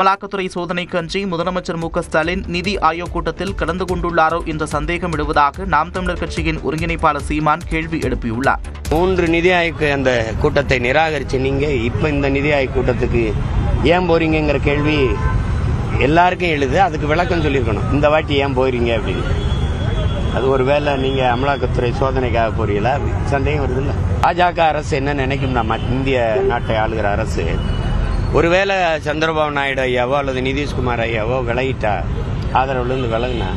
அமலாக்கத்துறை சோதனைக்கு அஞ்சி முதலமைச்சர் மு.க.ஸ்டாலின் நிதி ஆயோக் கூட்டத்தில் கலந்து கொண்டுள்ளாரோ என்ற சந்தேகம் எழுவதாக நாம் தமிழர் கட்சியின் ஒருங்கிணைப்பாளர் சீமான் கேள்வி எழுப்பியுள்ளார். 3 நிதி ஆயோக் அந்த கூட்டத்தை நிராகரிச்சு நீங்க இப்ப இந்த நிதி ஆயோக் கூட்டத்துக்கு ஏன் போறீங்கிற கேள்வி எல்லாருக்கும் எழுது. அதுக்கு விளக்கம் சொல்லியிருக்கணும். இந்த வாட்டி ஏன் போறீங்க அப்படின்னு. அது ஒருவேளை நீங்க அமலாக்கத்துறை சோதனைக்காக போறீங்களா சந்தேகம் வருது இல்ல. பாஜக அரசு என்ன நினைக்கும், இந்திய நாட்டை ஆளுகிற அரசு ஒருவேளை சந்திரபாபு நாயுடு ஐயாவோ அல்லது நிதிஷ்குமார் ஐயாவோ விலகிட்டா, ஆதரவுலேருந்து விலகுனா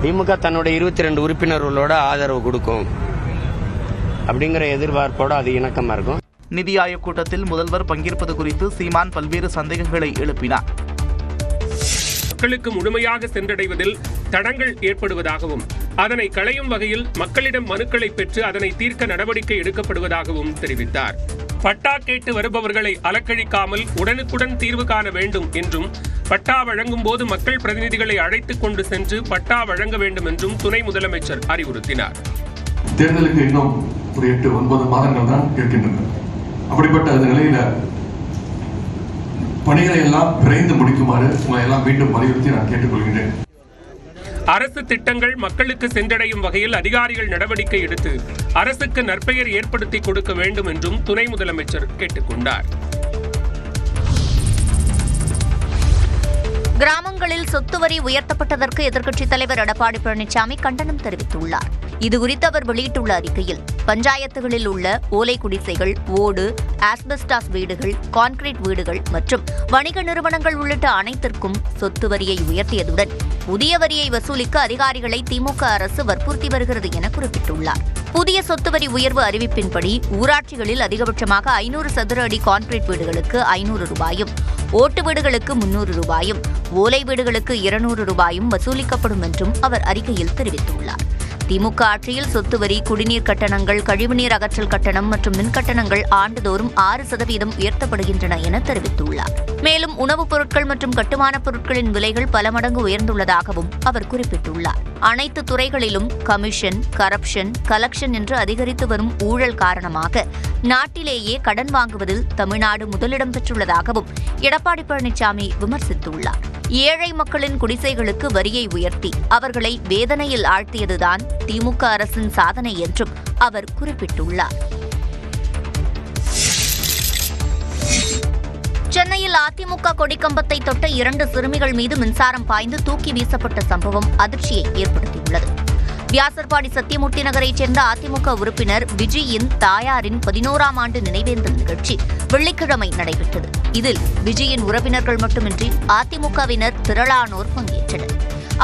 திமுக தன்னுடைய 22 உறுப்பினர்களோட ஆதரவு கொடுக்கும் அப்படிங்கிற எதிர்பார்ப்போடு அது இணக்கமா இருக்கும். நிதி ஆயோக் கூட்டத்தில் முதல்வர் பங்கேற்பது குறித்து சீமான் பல்வேறு சந்தேகங்களை எழுப்பினார். மக்களுக்கு முழுமையாக சென்றடைவதில் தடங்கள் ஏற்படுவதாகவும் அதனை களையும் வகையில் மக்களிடம் மனுக்களை பெற்று அதனை தீர்க்க நடவடிக்கை எடுக்கப்படுவதாகவும் தெரிவித்தார். பட்டா கேட்டு வருபவர்களை அலக்கழிக்காமல் உடனுக்குடன் தீர்வு காண வேண்டும் என்றும், பட்டா வழங்கும் போது மக்கள் பிரதிநிதிகளை அழைத்துக் கொண்டு சென்று பட்டா வழங்க வேண்டும் என்றும் துணை முதலமைச்சர் அறிவுறுத்தினார். தேர்தலுக்கு இன்னும் ஒரு 8-9 மாதங்கள் தான் இருக்கின்றன. அப்படிப்பட்ட நிலையில பணிகளை எல்லாம் விரைந்து முடிக்குமாறு உங்களை எல்லாம் மீண்டும் வலியுறுத்தி நான் கேட்டுக்கொள்கிறேன். அரசு திட்டங்கள் மக்களுக்கு சென்றடையும் வகையில் அதிகாரிகள் நடவடிக்கை எடுத்து அரசுக்கு நற்பெயர் ஏற்படுத்தி கொடுக்க வேண்டும் என்றும் துணை முதலமைச்சர் கேட்டுக்கொண்டார். கிராமங்களில் சொத்து வரி உயர்த்தப்பட்டதற்கு எதிர்க்கட்சித் தலைவர் எடப்பாடி பழனிசாமி கண்டனம் தெரிவித்துள்ளார். இதுகுறித்து அவர் வெளியிட்டுள்ள அறிக்கையில், பஞ்சாயத்துகளில் உள்ள ஓலை குடிசைகள், ஓடு, ஆஸ்பெஸ்டாஸ் வீடுகள், கான்கிரீட் வீடுகள் மற்றும் வணிக நிறுவனங்கள் உள்ளிட்ட அனைத்திற்கும் சொத்து வரியை உயர்த்தியதுடன் புதிய வரியை வசூலிக்க அதிகாரிகளை திமுக அரசு வற்புறுத்தி வருகிறது என குறிப்பிட்டுள்ளார். புதிய சொத்து வரி உயர்வு அறிவிப்பின்படி ஊராட்சிகளில் அதிகபட்சமாக 500 சதுர அடி கான்கிரீட் வீடுகளுக்கு 500 ரூபாயும், ஓட்டு வீடுகளுக்கு 300 ரூபாயும், ஓலை வீடுகளுக்கு 200 ரூபாயும் வசூலிக்கப்படும் என்றும் அவர் அறிக்கையில் தெரிவித்துள்ளார். திமுக ஆட்சியில் சொத்து வரி, குடிநீர் கட்டணங்கள், கழிவுநீர் அகற்றல் கட்டணம் மற்றும் மின் கட்டணங்கள் ஆண்டுதோறும் 6% உயர்த்தப்படுகின்றன என தெரிவித்துள்ளார். மேலும் உணவுப் பொருட்கள் மற்றும் கட்டுமானப் பொருட்களின் விலைகள் பல மடங்கு உயர்ந்துள்ளதாகவும் அவர் குறிப்பிட்டுள்ளார். அனைத்து துறைகளிலும் கமிஷன், கரப்ஷன், கலெக்ஷன் என்று அதிகரித்து வரும் ஊழல் காரணமாக நாட்டிலேயே கடன் வாங்குவதில் தமிழ்நாடு முதலிடம் பெற்றுள்ளதாகவும் எடப்பாடி பழனிசாமி விமர்சித்துள்ளார். ஏழை மக்களின் குடிசைகளுக்கு வரியை உயர்த்தி அவர்களை வேதனையில் ஆழ்த்தியதுதான் திமுக அரசின் சாதனை என்றும் அவர் குறிப்பிட்டுள்ளார். சென்னையில் அதிமுக கொடிக்கம்பத்தை தொட்ட 2 சிறுமிகள் மீது மின்சாரம் பாய்ந்து தூக்கி வீசப்பட்ட சம்பவம் அதிர்ச்சியை ஏற்படுத்தியுள்ளது. வியாசர்பாடி சத்தியமூர்த்தி நகரைச் சேர்ந்த அதிமுக உறுப்பினர் விஜயின் தாயாரின் 11ஆம் ஆண்டு நினைவேந்தல் நிகழ்ச்சி வெள்ளிக்கிழமை நடைபெற்றது. இதில் விஜயின் உறவினர்கள் மட்டுமின்றி அதிமுகவினர் திரளானோர் பங்கேற்றனர்.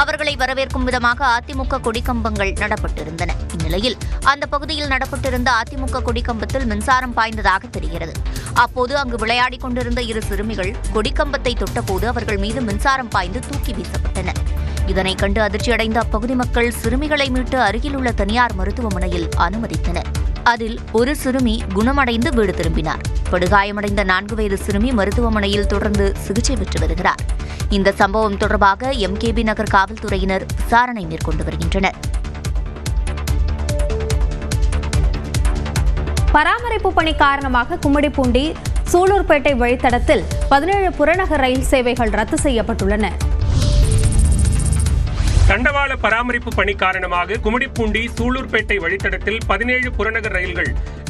அவர்களை வரவேற்கும் விதமாக அதிமுக கொடிக்கம்பங்கள் நடப்பட்டிருந்தன. இந்நிலையில் அந்த பகுதியில் நடப்பட்டிருந்த அதிமுக கொடிக்கம்பத்தில் மின்சாரம் பாய்ந்ததாக தெரிகிறது. அப்போது அங்கு விளையாடிக் கொண்டிருந்த 2 சிறுமிகள் கொடிக்கம்பத்தை தொட்டபோது அவர்கள் மீது மின்சாரம் பாய்ந்து தூக்கி வீசப்பட்டனர். இதனை கண்டு அதிர்ச்சியடைந்த அப்பகுதி மக்கள் சிறுமிகளை மீட்டு அருகில் உள்ள தனியார் மருத்துவமனையில் அனுமதித்தனர். அதில் ஒரு சிறுமி குணமடைந்து வீடு திரும்பினார். படுகாயமடைந்த 4 வயது சிறுமி மருத்துவமனையில் தொடர்ந்து சிகிச்சை பெற்று வருகிறார். இந்த சம்பவம் தொடர்பாக MKB நகர் காவல்துறையினர் விசாரணை மேற்கொண்டு வருகின்றனர். பராமரிப்பு பணி காரணமாக கும்மிடிப்பூண்டி சூலூர்பேட்டை வழித்தடத்தில் 17 புறநகர் ரயில் சேவைகள் ரத்து செய்யப்பட்டுள்ளன. தண்டவாள பராமரிப்பு பணி காரணமாக கும்மிடிப்பூண்டி சூலூர்பேட்டை வழித்தடத்தில் 17 புறநகர் ரயில்கள்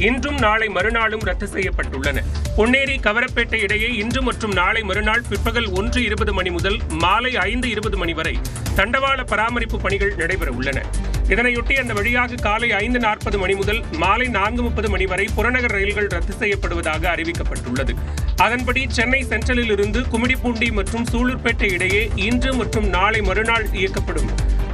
இன்றும் நாளை மறுநாளும் ரத்து செய்யப்பட்டுள்ளன. பொன்னேரி கவரப்பேட்டை இடையே இன்று மற்றும் நாளை மறுநாள் பிற்பகல் 1:20 மணி முதல் மாலை 5:20 மணி வரை தண்டவாள பராமரிப்பு பணிகள் நடைபெற உள்ளன. இதனையொட்டி அந்த வழியாக காலை 5:40 மணி முதல் மாலை 4:30 மணி வரை புறநகர் ரயில்கள் ரத்து செய்யப்படுவதாக அறிவிக்கப்பட்டுள்ளது. அதன்படி சென்னை சென்ட்ரலில் இருந்து கும்மிடிப்பூண்டி மற்றும் சூலூர்பேட்டை இடையே இன்று மற்றும் நாளை மறுநாள் இயக்கப்படும்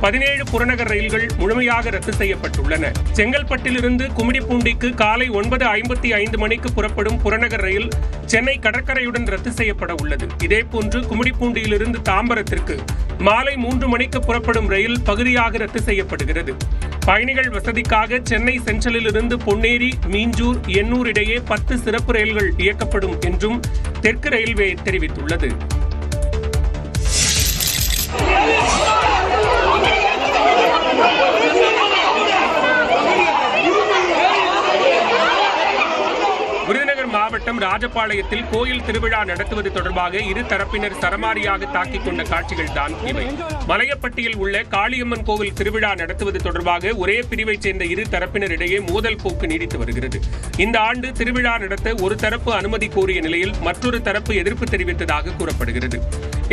17 புறநகர் ரயில்கள் முழுமையாக ரத்து செய்யப்பட்டுள்ளன. செங்கல்பட்டிலிருந்து கும்மிடிப்பூண்டிக்கு காலை 9:55 மணிக்கு புறப்படும் புறநகர் ரயில் சென்னை கடற்கரையுடன் ரத்து செய்யப்பட உள்ளது. இதேபோன்று கும்மிடிப்பூண்டியிலிருந்து தாம்பரத்திற்கு மாலை 3 மணிக்கு புறப்படும் ரயில் பகுதியாக ரத்து செய்யப்படுகிறது. பயணிகள் வசதிக்காக சென்னை சென்ட்ரலில் இருந்து பொன்னேரி, மீஞ்சூர், எண்ணூர் இடையே 10 சிறப்பு ரயில்கள் இயக்கப்படும் என்றும் தெற்கு ரயில்வே தெரிவித்துள்ளது. விருதுநகர் மாவட்ட மாவட்டம் ராஜபாளையத்தில் கோயில் திருவிழா நடத்துவது தொடர்பாக இரு தரப்பினர் சரமாரியாக தாக்கிக் கொண்ட காட்சிகள் தான் இவை. மலையப்பட்டியில் உள்ள காளியம்மன் கோவில் திருவிழா நடத்துவது தொடர்பாக ஒரே பிரிவைச் சேர்ந்த இரு தரப்பினரிடையே மோதல் போக்கு நீடித்து வருகிறது. இந்த ஆண்டு திருவிழா நடத்த ஒரு தரப்பு அனுமதி கோரிய நிலையில் மற்றொரு தரப்பு எதிர்ப்பு தெரிவித்ததாக கூறப்படுகிறது.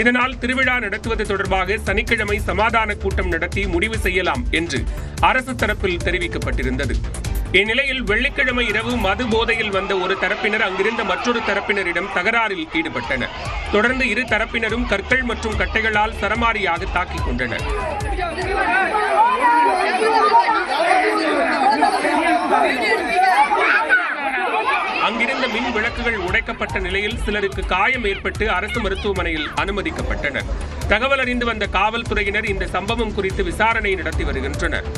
இதனால் திருவிழா நடத்துவது தொடர்பாக சனிக்கிழமை சமாதான கூட்டம் நடத்தி முடிவு செய்யலாம் என்று அரசு தரப்பில் தெரிவிக்கப்பட்டிருந்தது. இந்நிலையில் வெள்ளிக்கிழமை இரவு மது போதையில் வந்த ஒரு தரப்பினர் அங்கிருந்த மற்றொரு தரப்பினரிடம் தகராறில் ஈடுபட்டனர். தொடர்ந்து இரு தரப்பினரும் கற்கள் மற்றும் கட்டைகளால் சரமாரியாக தாக்கிக் கொண்டனர். அங்கிருந்த மின் விளக்குகள் உடைக்கப்பட்ட நிலையில் சிலருக்கு காயம் ஏற்பட்டு அரசு மருத்துவமனையில் அனுமதிக்கப்பட்டனர். தகவல் அறிந்து வந்த காவல்துறையினர் இந்த சம்பவம் குறித்து விசாரணை நடத்தி வருகின்றனர்.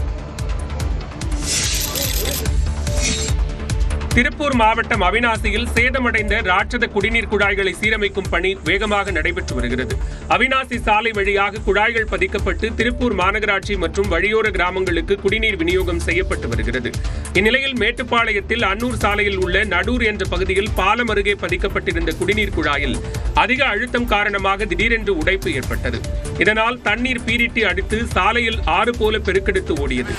திருப்பூர் மாவட்டம் அவிநாசியில் சேதமடைந்த ராட்சத குடிநீர் குழாய்களை சீரமைக்கும் பணி வேகமாக நடைபெற்று வருகிறது. அவிநாசி சாலை வழியாக குழாய்கள் பதிக்கப்பட்டு திருப்பூர் மாநகராட்சி மற்றும் வழியோர கிராமங்களுக்கு குடிநீர் விநியோகம் செய்யப்பட்டு வருகிறது. இந்நிலையில் மேட்டுப்பாளையத்தில் அன்னூர் சாலையில் உள்ள நடூர் என்ற பகுதியில் பாலம் அருகே பதிக்கப்பட்டிருந்த குடிநீர் குழாயில் அதிக அழுத்தம் காரணமாக திடீரென்று உடைப்பு ஏற்பட்டது. இதனால் தண்ணீர் பீரிட்டு அடித்து சாலையில் ஆறு போல பெருக்கெடுத்து ஓடியது.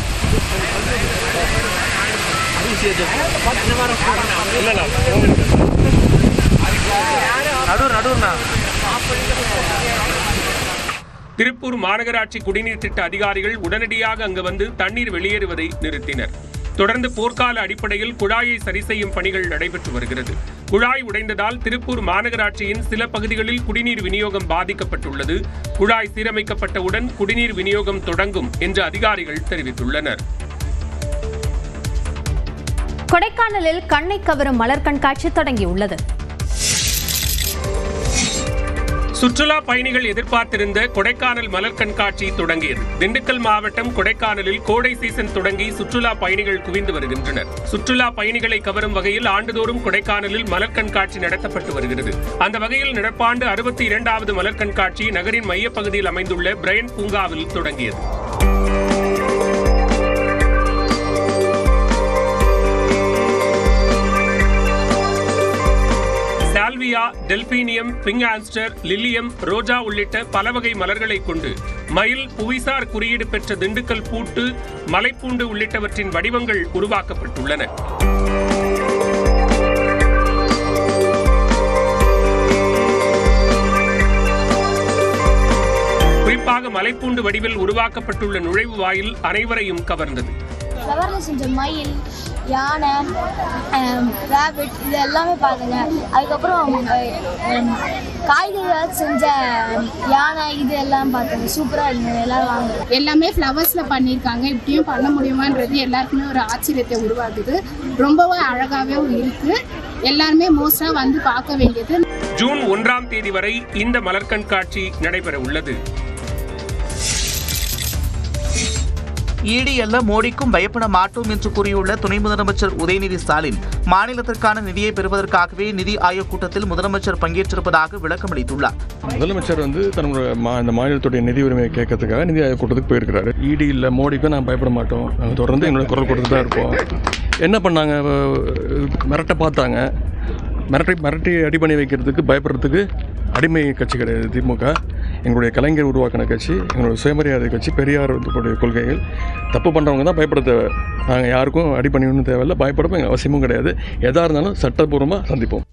திருப்பூர் மாநகராட்சி குடிநீர் திட்ட அதிகாரிகள் உடனடியாக அங்கு வந்து தண்ணீர் வெளியேறுவதை நிறுத்தினர். தொடர்ந்து போர்க்கால அடிப்படையில் குழாயை சரி செய்யும் பணிகள் நடைபெற்று வருகிறது. குழாய் உடைந்ததால் திருப்பூர் மாநகராட்சியின் சில பகுதிகளில் குடிநீர் விநியோகம் பாதிக்கப்பட்டுள்ளது. குழாய் சீரமைக்கப்பட்டவுடன் குடிநீர் விநியோகம் தொடங்கும் என்று அதிகாரிகள் தெரிவித்துள்ளனர். கொடைக்கானலில் கண்ணை கவரும் மலர் கண்காட்சி தொடங்கியுள்ளது. சுற்றுலா பயணிகள் எதிர்பார்த்திருந்த கொடைக்கானல் மலர் கண்காட்சி தொடங்கியது. திண்டுக்கல் மாவட்டம் கொடைக்கானலில் கோடை சீசன் தொடங்கி சுற்றுலா பயணிகள் குவிந்து வருகின்றனர். சுற்றுலா பயணிகளை கவரும் வகையில் ஆண்டுதோறும் கொடைக்கானலில் மலர் கண்காட்சி நடத்தப்பட்டு வருகிறது. அந்த வகையில் நடப்பாண்டு 62வது மலர் கண்காட்சி நகரின் மையப்பகுதியில் அமைந்துள்ள பிரையன் பூங்காவில் தொடங்கியது. சால்வியா, டெல்பீனியம், பிங்க் ஆன்ஸ்டர், லில்லியம், ரோஜா உள்ளிட்ட பல வகை மலர்களை கொண்டு மயில், புவிசார் குறியீடு பெற்ற திண்டுக்கல் பூட்டு, மலைப்பூண்டு உள்ளிட்டவற்றின் வடிவங்கள் உருவாக்கப்பட்டுள்ளன. குறிப்பாக மலைப்பூண்டு வடிவில் உருவாக்கப்பட்டுள்ள நுழைவு வாயில் அனைவரையும் கவர்ந்தது. மயில், யானை, ராபிட் இது எல்லாமே பாருங்க. அதுக்கப்புறம் காய்கறியால் செஞ்ச யானை இது எல்லாம் பார்த்துங்க. சூப்பராக இருந்தது. எல்லாரும் வாங்க. எல்லாமே ஃப்ளவர்ஸில் பண்ணியிருக்காங்க. இப்படியும் பண்ண முடியுமான்றது எல்லாருக்குமே ஒரு ஆச்சரியத்தை உருவாக்குது. ரொம்பவும் அழகாகவும் இருக்குது. எல்லாருமே மோஸ்டாக வந்து பார்க்க வேண்டியது. ஜூன் 1ஆம் தேதி வரை இந்த மலர் கண்காட்சி நடைபெற உள்ளது. ஈடி அல்ல, மோடிக்கும் பயப்பட மாட்டோம் என்று கூறியுள்ள துணை முதலமைச்சர் உதயநிதி ஸ்டாலின் மாநிலத்திற்கான நிதியை பெறுவதற்காகவே நிதி ஆயோக் கூட்டத்தில் முதலமைச்சர் பங்கேற்றிருப்பதாக விளக்கம் அளித்துள்ளார். முதலமைச்சர் தன்னுடைய இந்த மாநிலத்துடைய நிதி உரிமையை கேட்கறதுக்காக நிதி ஆயோக் கூட்டத்துக்கு போயிருக்கிறாரு. ஈடி இல்லை, மோடிக்கும் நான் பயப்பட மாட்டோம், நாங்கள் தொடர்ந்து எங்களோட குரல் கொடுத்து தான் இருப்போம். என்ன பண்ணாங்க? மிரட்ட பார்த்தாங்க. மிரட்டி அடி பண்ணி வைக்கிறதுக்கு பயப்படுறதுக்கு அடிமை கட்சி கிடையாது திமுக. எங்களுடைய கலைஞர் உருவாக்கின கட்சி, எங்களுடைய சுயமரியாதை கட்சி, பெரியார் கொள்கைகள். தப்பு பண்ணுறவங்க தான் பயப்பட தேவை. நாங்கள் யாருக்கும் அடி பண்ணிடணும் தேவையில்லை, பயப்படவும் எங்கள் அவசியமும் கிடையாது. எதாக இருந்தாலும் சட்டப்பூர்வமாக சந்திப்போம்.